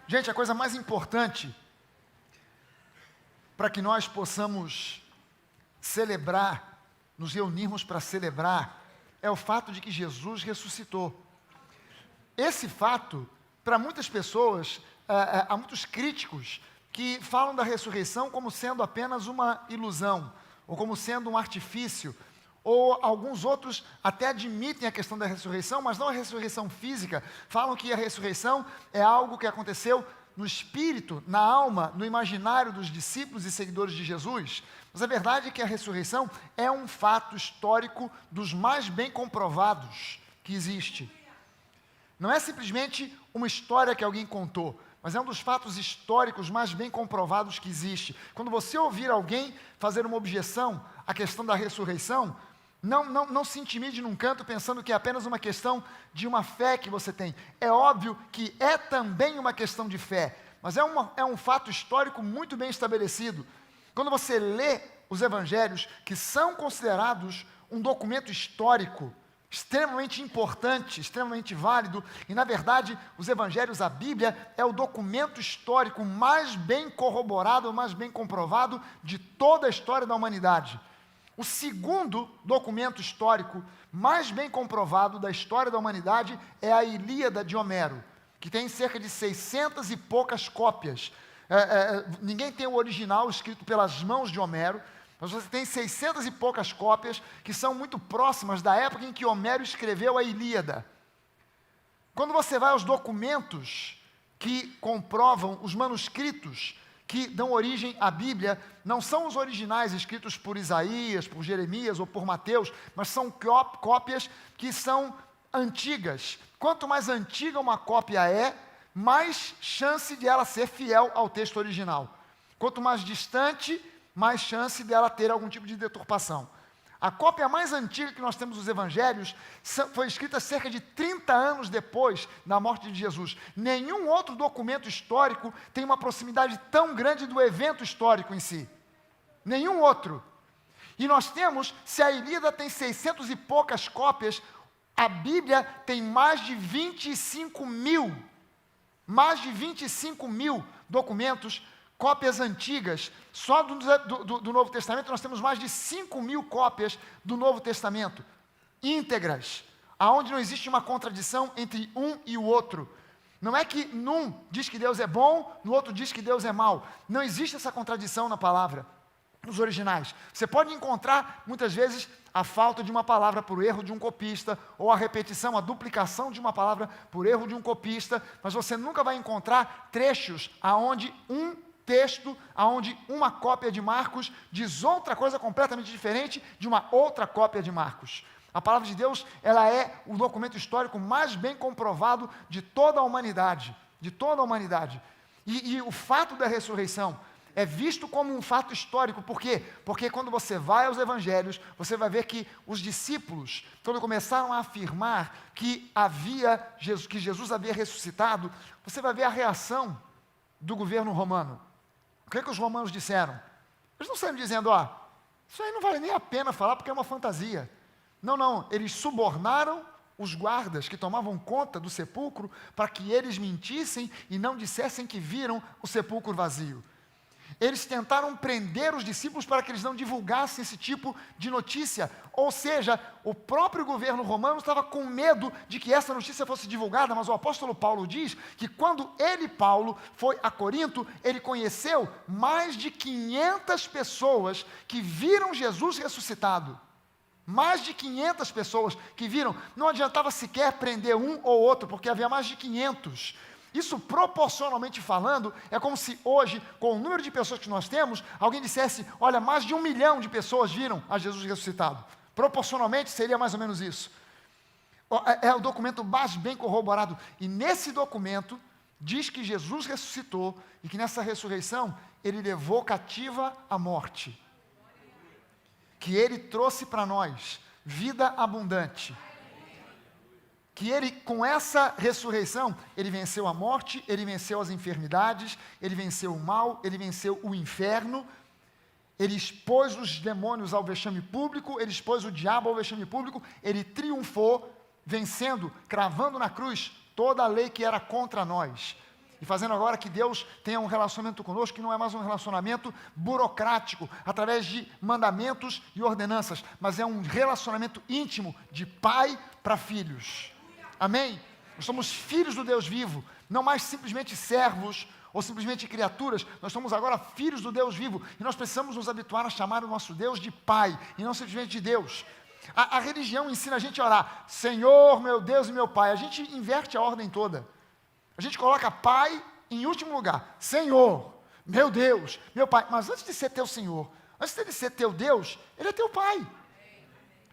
Gente, a coisa mais importante para que nós possamos celebrar, nos reunirmos para celebrar, é o fato de que Jesus ressuscitou. Esse fato, para muitas pessoas, há muitos críticos que falam da ressurreição como sendo apenas uma ilusão, ou como sendo um artifício, ou alguns outros até admitem a questão da ressurreição, mas não a ressurreição física, falam que a ressurreição é algo que aconteceu no espírito, na alma, no imaginário dos discípulos e seguidores de Jesus. Mas a verdade é que a ressurreição é um fato histórico dos mais bem comprovados que existe. Não é simplesmente uma história que alguém contou, mas é um dos fatos históricos mais bem comprovados que existe. Quando você ouvir alguém fazer uma objeção à questão da ressurreição, não se intimide num canto pensando que é apenas uma questão de uma fé que você tem. É óbvio que é também uma questão de fé, mas é um fato histórico muito bem estabelecido. Quando você lê os evangelhos, que são considerados um documento histórico, extremamente importante, extremamente válido, e na verdade os evangelhos, a Bíblia, é o documento histórico mais bem corroborado, mais bem comprovado de toda a história da humanidade. O segundo documento histórico mais bem comprovado da história da humanidade é a Ilíada de Homero, que tem cerca de 600 e poucas cópias. Ninguém tem o original escrito pelas mãos de Homero, mas você tem 600 e poucas cópias que são muito próximas da época em que Homero escreveu a Ilíada. Quando você vai aos documentos que comprovam os manuscritos que dão origem à Bíblia, não são os originais escritos por Isaías, por Jeremias ou por Mateus, mas são cópias que são antigas. Quanto mais antiga uma cópia é, mais chance de ela ser fiel ao texto original. Quanto mais distante, mais chance dela ter algum tipo de deturpação. A cópia mais antiga que nós temos dos evangelhos foi escrita cerca de 30 anos depois da morte de Jesus. Nenhum outro documento histórico tem uma proximidade tão grande do evento histórico em si. Nenhum outro. E nós temos, se a Ilíada tem 600 e poucas cópias, a Bíblia tem mais de 25 mil documentos, cópias antigas. Só do Novo Testamento nós temos mais de 5.000 cópias do Novo Testamento, íntegras, aonde não existe uma contradição entre um e o outro. Não é que num diz que Deus é bom, no outro diz que Deus é mau. Não existe essa contradição na palavra, nos originais. Você pode encontrar, muitas vezes, a falta de uma palavra por erro de um copista, ou a repetição, a duplicação de uma palavra por erro de um copista, mas você nunca vai encontrar trechos aonde um texto, aonde uma cópia de Marcos diz outra coisa completamente diferente de uma outra cópia de Marcos. A palavra de Deus, ela é o documento histórico mais bem comprovado de toda a humanidade, E o fato da ressurreição é visto como um fato histórico. Por quê? Porque quando você vai aos evangelhos, você vai ver que os discípulos, quando começaram a afirmar que Jesus havia ressuscitado, você vai ver a reação do governo romano. O que os romanos disseram? Eles não saíram dizendo, isso aí não vale nem a pena falar porque é uma fantasia. Não, eles subornaram os guardas que tomavam conta do sepulcro para que eles mentissem e não dissessem que viram o sepulcro vazio. Eles tentaram prender os discípulos para que eles não divulgassem esse tipo de notícia. Ou seja, o próprio governo romano estava com medo de que essa notícia fosse divulgada, mas o apóstolo Paulo diz que quando Paulo, foi a Corinto, ele conheceu mais de 500 pessoas que viram Jesus ressuscitado. Mais de 500 pessoas que viram. Não adiantava sequer prender um ou outro, porque havia mais de 500. Isso, proporcionalmente falando, é como se hoje, com o número de pessoas que nós temos, alguém dissesse, olha, mais de 1 milhão de pessoas viram a Jesus ressuscitado. Proporcionalmente, seria mais ou menos isso. É o documento mais bem corroborado. E nesse documento, diz que Jesus ressuscitou, e que nessa ressurreição, ele levou cativa a morte. Que ele trouxe para nós vida abundante. Que ele, com essa ressurreição, ele venceu a morte, ele venceu as enfermidades, ele venceu o mal, ele venceu o inferno, ele expôs os demônios ao vexame público, ele expôs o diabo ao vexame público, ele triunfou, vencendo, cravando na cruz toda a lei que era contra nós. e fazendo agora que Deus tenha um relacionamento conosco que não é mais um relacionamento burocrático, através de mandamentos e ordenanças, mas é um relacionamento íntimo de pai para filhos. Amém? Nós somos filhos do Deus vivo, não mais simplesmente servos ou simplesmente criaturas, nós somos agora filhos do Deus vivo, e nós precisamos nos habituar a chamar o nosso Deus de Pai, e não simplesmente de Deus. A religião ensina a gente a orar, Senhor, meu Deus e meu Pai. A gente inverte a ordem toda. A gente coloca Pai em último lugar. Senhor, meu Deus, meu Pai. Mas antes de ser teu Senhor, antes de ser teu Deus, Ele é teu Pai.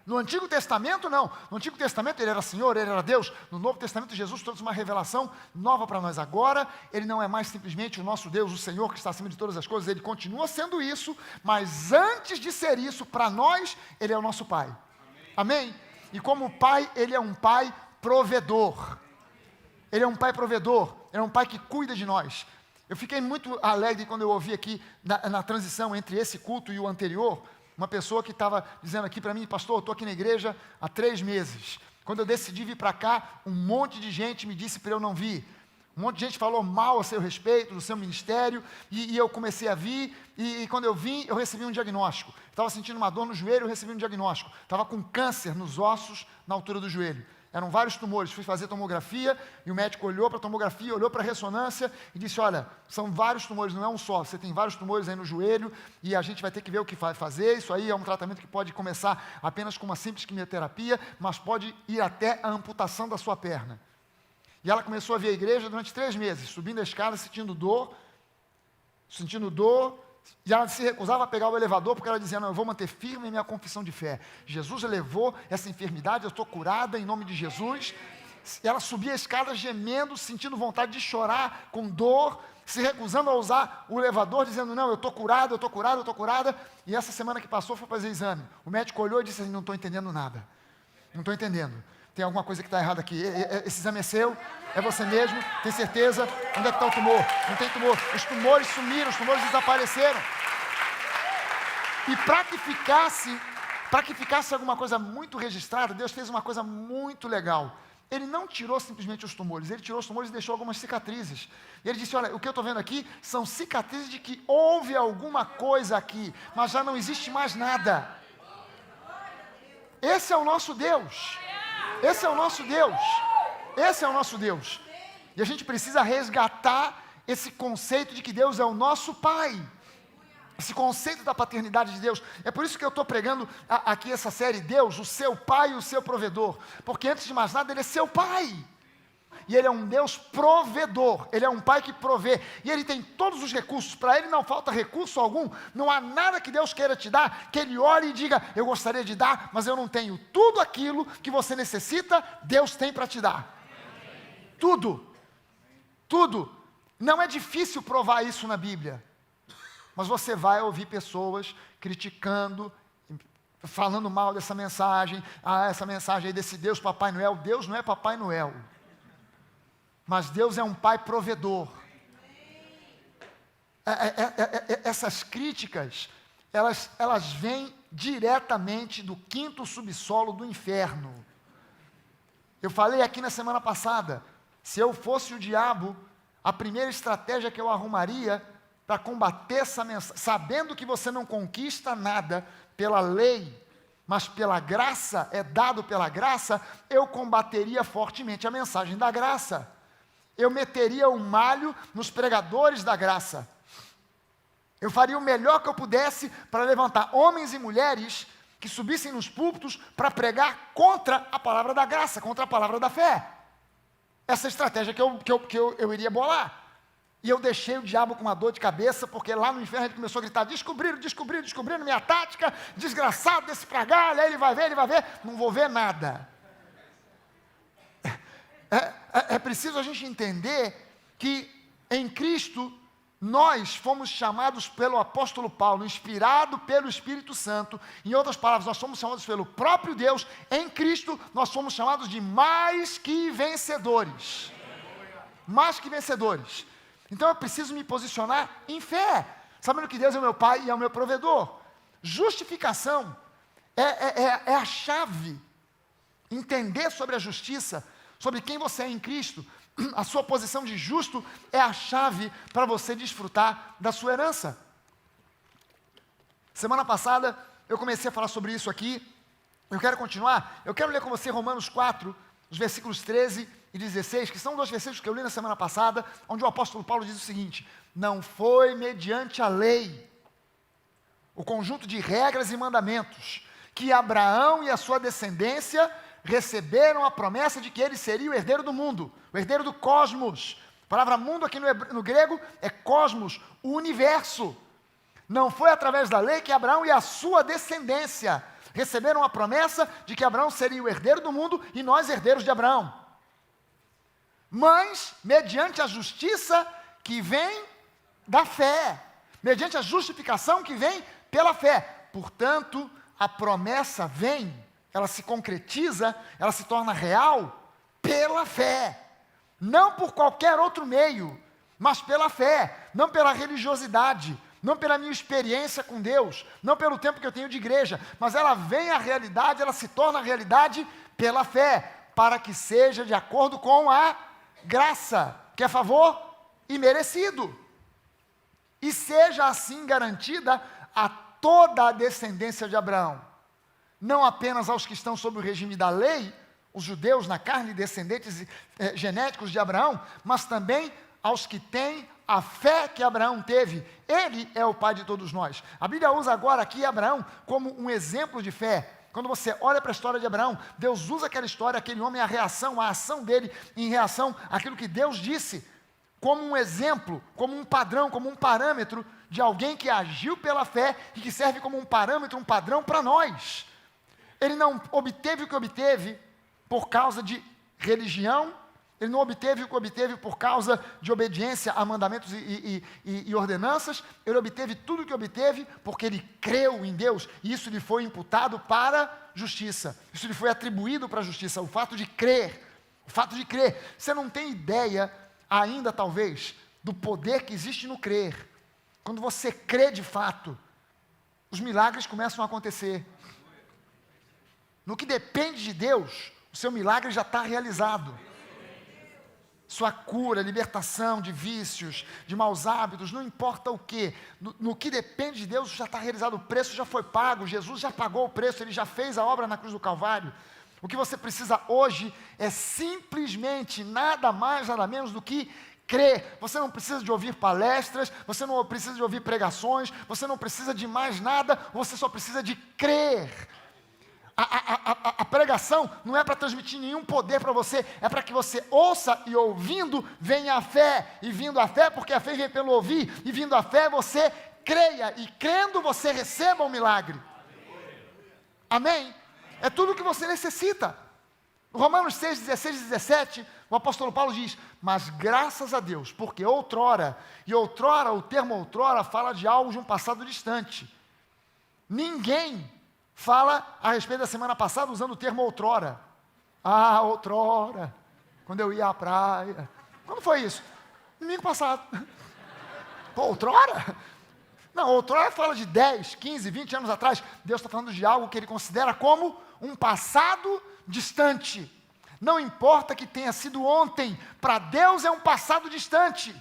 No Antigo Testamento, não. No Antigo Testamento Ele era Senhor, Ele era Deus. No Novo Testamento, Jesus trouxe uma revelação nova para nós. Agora, Ele não é mais simplesmente o nosso Deus, o Senhor que está acima de todas as coisas. Ele continua sendo isso, mas antes de ser isso, para nós, Ele é o nosso Pai. Amém? E como Pai, Ele é um Pai provedor. Ele é um Pai provedor. Ele é um Pai que cuida de nós. Eu fiquei muito alegre quando eu ouvi aqui, na transição entre esse culto e o anterior, uma pessoa que estava dizendo aqui para mim, pastor, eu estou aqui na igreja há 3 meses. Quando eu decidi vir para cá, um monte de gente me disse para eu não vir. Um monte de gente falou mal a seu respeito, do seu ministério, e eu comecei a vir, e quando eu vim, eu recebi um diagnóstico. Estava sentindo uma dor no joelho, eu recebi um diagnóstico. Estava com câncer nos ossos, na altura do joelho. Eram vários tumores. Fui fazer tomografia, e o médico olhou para a tomografia, olhou para a ressonância, e disse, olha, são vários tumores, não é um só. Você tem vários tumores aí no joelho, e a gente vai ter que ver o que vai fazer. Isso aí é um tratamento que pode começar apenas com uma simples quimioterapia, mas pode ir até a amputação da sua perna. E ela começou a vir à igreja durante 3 meses, subindo a escada, sentindo dor, e ela se recusava a pegar o elevador, porque ela dizia, não, eu vou manter firme a minha confissão de fé. Jesus elevou essa enfermidade, eu estou curada em nome de Jesus. E ela subia a escada gemendo, sentindo vontade de chorar, com dor, se recusando a usar o elevador, dizendo, não, eu estou curada, eu estou curada, eu estou curada. E essa semana que passou, foi fazer exame. O médico olhou e disse assim, não estou entendendo nada. Não estou entendendo. Tem alguma coisa que está errada aqui. Esse exame é seu? É você mesmo? Tem certeza? Onde é que está o tumor? Não tem tumor. Os tumores sumiram, os tumores desapareceram. E para que ficasse alguma coisa muito registrada, Deus fez uma coisa muito legal. Ele não tirou simplesmente os tumores, Ele tirou os tumores e deixou algumas cicatrizes. E Ele disse, olha, o que eu estou vendo aqui são cicatrizes de que houve alguma coisa aqui, mas já não existe mais nada. Esse é o nosso Deus. Esse é o nosso Deus. Esse é o nosso Deus. E a gente precisa resgatar esse conceito de que Deus é o nosso Pai. Esse conceito da paternidade de Deus. É por isso que eu estou pregando aqui essa série, Deus, o seu Pai e o seu provedor. Porque antes de mais nada, Ele é seu Pai. E Ele é um Deus provedor. Ele é um Pai que provê. E Ele tem todos os recursos. Para Ele não falta recurso algum. Não há nada que Deus queira te dar, que Ele olhe e diga, eu gostaria de dar, mas eu não tenho. Tudo aquilo que você necessita, Deus tem para te dar. Tudo. Tudo. Não é difícil provar isso na Bíblia. Mas você vai ouvir pessoas criticando, falando mal dessa mensagem. Ah, essa mensagem aí desse Deus Papai Noel. Deus não é Papai Noel. Mas Deus é um Pai provedor. Essas críticas, elas vêm diretamente do 5º subsolo do inferno. Eu falei aqui na semana passada, se eu fosse o diabo, a primeira estratégia que eu arrumaria para combater essa mensagem, sabendo que você não conquista nada pela lei, mas pela graça, é dado pela graça, eu combateria fortemente a mensagem da graça. Eu meteria o malho nos pregadores da graça. Eu faria o melhor que eu pudesse para levantar homens e mulheres que subissem nos púlpitos para pregar contra a palavra da graça, contra a palavra da fé. Essa estratégia que eu iria bolar. E eu deixei o diabo com uma dor de cabeça, porque lá no inferno ele começou a gritar, descobriram minha tática, desgraçado desse pragalho, aí ele vai ver, não vou ver nada. É preciso a gente entender que em Cristo nós fomos chamados pelo apóstolo Paulo, inspirado pelo Espírito Santo. Em outras palavras, nós somos chamados pelo próprio Deus. Em Cristo nós somos chamados de mais que vencedores. Mais que vencedores. Então eu preciso me posicionar em fé, sabendo que Deus é o meu Pai e é o meu provedor. Justificação é a chave. Entender sobre a justiça, sobre quem você é em Cristo, A sua posição de justo é a chave para você desfrutar da sua herança. Semana passada eu comecei a falar sobre isso aqui. Eu quero continuar. Eu quero ler com você Romanos 4, os versículos 13 e 16, que são dois versículos que eu li na semana passada, onde o apóstolo Paulo diz o seguinte: não foi mediante a lei, o conjunto de regras e mandamentos, que Abraão e a sua descendência receberam a promessa de que ele seria o herdeiro do mundo, o herdeiro do cosmos. A palavra mundo aqui no grego é cosmos, o universo. Não foi através da lei que Abraão e a sua descendência receberam a promessa de que Abraão seria o herdeiro do mundo e nós herdeiros de Abraão. Mas, mediante a justiça que vem da fé, mediante a justificação que vem pela fé. Portanto, a promessa vem, ela se concretiza, ela se torna real pela fé. Não por qualquer outro meio, mas pela fé, não pela religiosidade, não pela minha experiência com Deus, não pelo tempo que eu tenho de igreja, mas ela vem à realidade, ela se torna realidade pela fé, para que seja de acordo com a graça, que é favor imerecido, e seja assim garantida a toda a descendência de Abraão, não apenas aos que estão sob o regime da lei, os judeus na carne, descendentes genéticos de Abraão, mas também aos que têm a fé que Abraão teve. Ele é o pai de todos nós. A Bíblia usa agora aqui Abraão como um exemplo de fé. Quando você olha para a história de Abraão, Deus usa aquela história, aquele homem, a ação dele em reação àquilo que Deus disse, como um exemplo, como um padrão, como um parâmetro de alguém que agiu pela fé e que serve como um parâmetro, um padrão para nós. Ele não obteve o que obteve por causa de religião, ele não obteve o que obteve por causa de obediência a mandamentos e ordenanças, ele obteve tudo o que obteve porque ele creu em Deus, e isso lhe foi imputado para justiça, isso lhe foi atribuído para a justiça, o fato de crer, você não tem ideia ainda talvez, do poder que existe no crer. Quando você crê de fato, os milagres começam a acontecer. No que depende de Deus, o seu milagre já está realizado. Sua cura, libertação de vícios, de maus hábitos, não importa o que, no que depende de Deus já está realizado, o preço já foi pago, Jesus já pagou o preço, Ele já fez a obra na cruz do Calvário. O que você precisa hoje é simplesmente nada mais, nada menos do que crer. Você não precisa de ouvir palestras, você não precisa de ouvir pregações, você não precisa de mais nada, você só precisa de crer. A pregação não é para transmitir nenhum poder para você, é para que você ouça e ouvindo venha a fé, e vindo a fé, porque a fé vem pelo ouvir, e vindo a fé você creia, e crendo você receba o milagre. Amém? É tudo o que você necessita. Romanos 6, 16 e 17, o apóstolo Paulo diz: mas graças a Deus, porque outrora, e outrora, o termo outrora fala de algo de um passado distante. Ninguém fala a respeito da semana passada usando o termo outrora. Ah, outrora, quando eu ia à praia. Quando foi isso? Domingo passado. Pô, outrora? Não, outrora fala de 10, 15, 20 anos atrás. Deus está falando de algo que Ele considera como um passado distante. Não importa que tenha sido ontem, para Deus é um passado distante.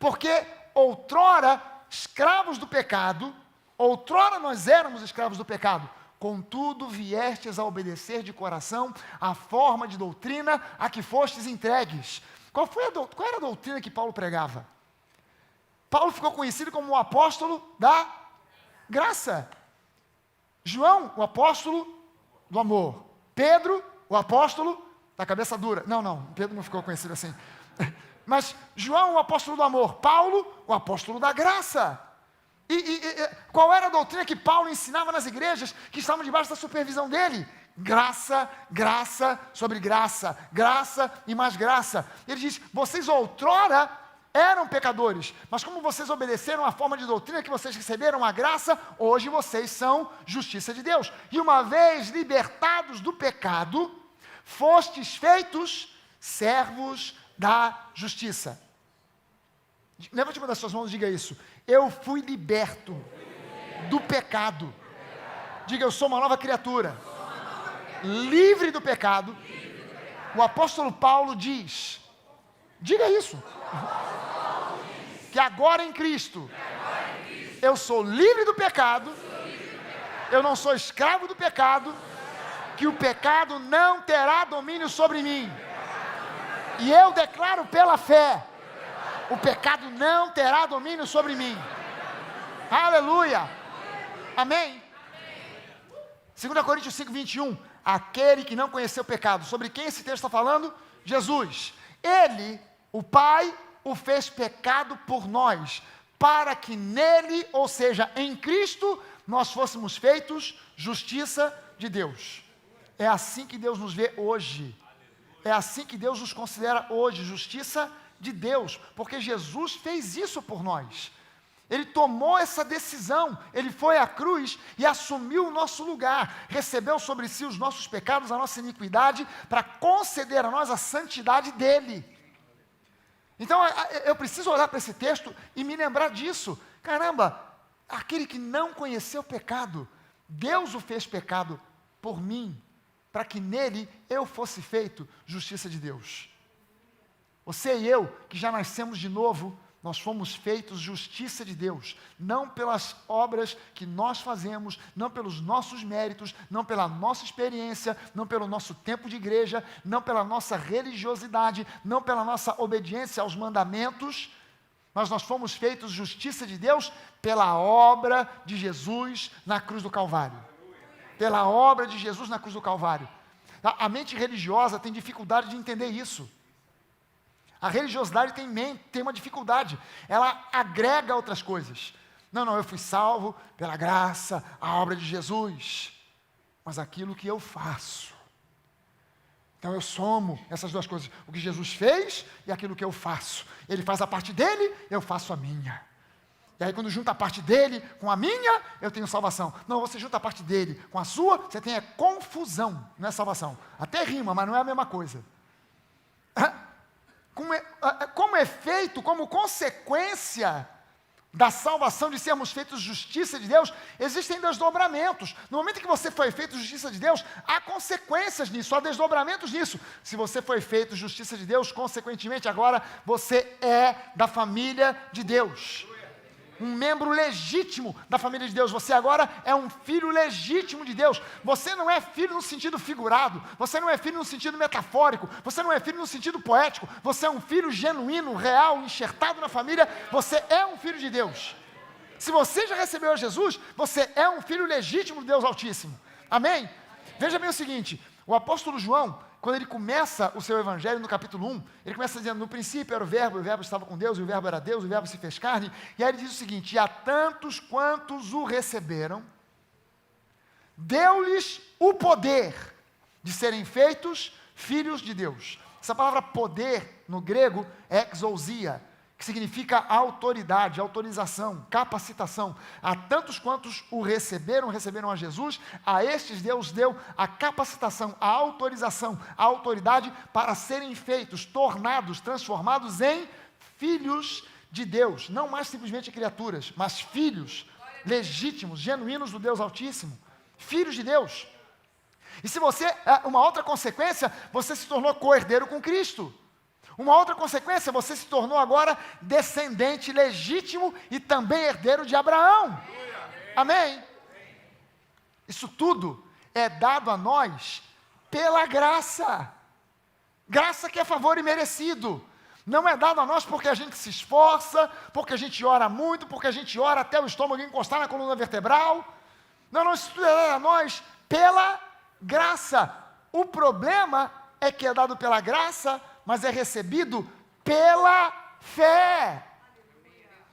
Porque outrora, escravos do pecado, outrora nós éramos escravos do pecado. Contudo, viestes a obedecer de coração a forma de doutrina a que fostes entregues. Qual era a doutrina que Paulo pregava? Paulo ficou conhecido como o apóstolo da graça. João, o apóstolo do amor. Pedro, o apóstolo da cabeça dura. Não, Pedro não ficou conhecido assim. Mas João, o apóstolo do amor. Paulo, o apóstolo da graça. Qual era a doutrina que Paulo ensinava nas igrejas que estavam debaixo da supervisão dele? Graça, graça sobre graça, graça e mais graça. Ele diz: vocês outrora eram pecadores, mas como vocês obedeceram à forma de doutrina que vocês receberam a graça, hoje vocês são justiça de Deus. E uma vez libertados do pecado, fostes feitos servos da justiça. Levante uma das suas mãos e diga isso: eu fui liberto do pecado. Diga: eu sou uma nova criatura, livre do pecado. O apóstolo Paulo diz Diga isso. Que agora em Cristo, eu sou livre do pecado, eu não sou escravo do pecado, que o pecado não terá domínio sobre mim. E eu declaro pela fé, o pecado não terá domínio sobre mim. Aleluia. Amém. 2 Coríntios 5, 21. Aquele que não conheceu o pecado. Sobre quem esse texto está falando? Jesus. Ele, o Pai, o fez pecado por nós, para que nele, ou seja, em Cristo, nós fôssemos feitos justiça de Deus. É assim que Deus nos vê hoje. É assim que Deus nos considera hoje, justiça de Deus, porque Jesus fez isso por nós. Ele tomou essa decisão, ele foi à cruz e assumiu o nosso lugar, recebeu sobre si os nossos pecados, a nossa iniquidade, para conceder a nós a santidade dele. Então eu preciso olhar para esse texto e me lembrar disso. Caramba, aquele que não conheceu o pecado, Deus o fez pecado por mim, para que nele eu fosse feito justiça de Deus. Você e eu, que já nascemos de novo, nós fomos feitos justiça de Deus, não pelas obras que nós fazemos, não pelos nossos méritos, não pela nossa experiência, não pelo nosso tempo de igreja, não pela nossa religiosidade, não pela nossa obediência aos mandamentos, mas nós fomos feitos justiça de Deus pela obra de Jesus na cruz do Calvário. Pela obra de Jesus na cruz do Calvário. A mente religiosa tem dificuldade de entender isso. A religiosidade tem uma dificuldade, ela agrega outras coisas. Não, eu fui salvo pela graça, a obra de Jesus, mas aquilo que eu faço. Então eu somo essas duas coisas, o que Jesus fez e aquilo que eu faço. Ele faz a parte dele, eu faço a minha. E aí quando junta a parte dele com a minha, eu tenho salvação. Não, você junta a parte dele com a sua, você tem confusão, não é salvação. Até rima, mas não é a mesma coisa. Como efeito, como consequência da salvação, de sermos feitos justiça de Deus, existem desdobramentos. No momento que você foi feito justiça de Deus, há consequências nisso, há desdobramentos nisso. Se você foi feito justiça de Deus, consequentemente agora você é da família de Deus. Um membro legítimo da família de Deus. Você agora é um filho legítimo de Deus. Você não é filho no sentido figurado. Você não é filho no sentido metafórico. Você não é filho no sentido poético. Você é um filho genuíno, real, enxertado na família. Você é um filho de Deus. Se você já recebeu a Jesus, você é um filho legítimo de Deus Altíssimo. Amém? Veja bem o seguinte, o apóstolo João, quando ele começa o seu evangelho no capítulo 1, ele começa dizendo, no princípio era o verbo estava com Deus, e o verbo era Deus, e o verbo se fez carne, e aí ele diz o seguinte, e a tantos quantos o receberam, deu-lhes o poder de serem feitos filhos de Deus. Essa palavra poder, no grego, é exousia, que significa autoridade, autorização, capacitação. A tantos quantos o receberam a Jesus, a estes Deus deu a capacitação, a autorização, a autoridade para serem feitos, tornados, transformados em filhos de Deus. Não mais simplesmente criaturas, mas filhos legítimos, genuínos do Deus Altíssimo. Filhos de Deus. E se você, uma outra consequência, você se tornou co-herdeiro com Cristo. Uma outra consequência, você se tornou agora descendente legítimo e também herdeiro de Abraão. Amém? Isso tudo é dado a nós pela graça. Graça que é favor imerecido. Não é dado a nós porque a gente se esforça, porque a gente ora muito, porque a gente ora até o estômago encostar na coluna vertebral. Não, isso tudo é dado a nós pela graça. O problema é que é dado pela graça, mas é recebido pela fé.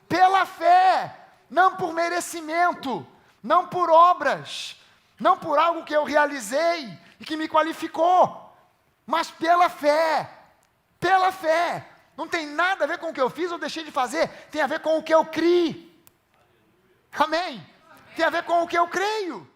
Pela fé, não por merecimento, não por obras, não por algo que eu realizei e que me qualificou, mas pela fé. Pela fé. Não tem nada a ver com o que eu fiz ou deixei de fazer, tem a ver com o que eu criei. Amém? Tem a ver com o que eu creio.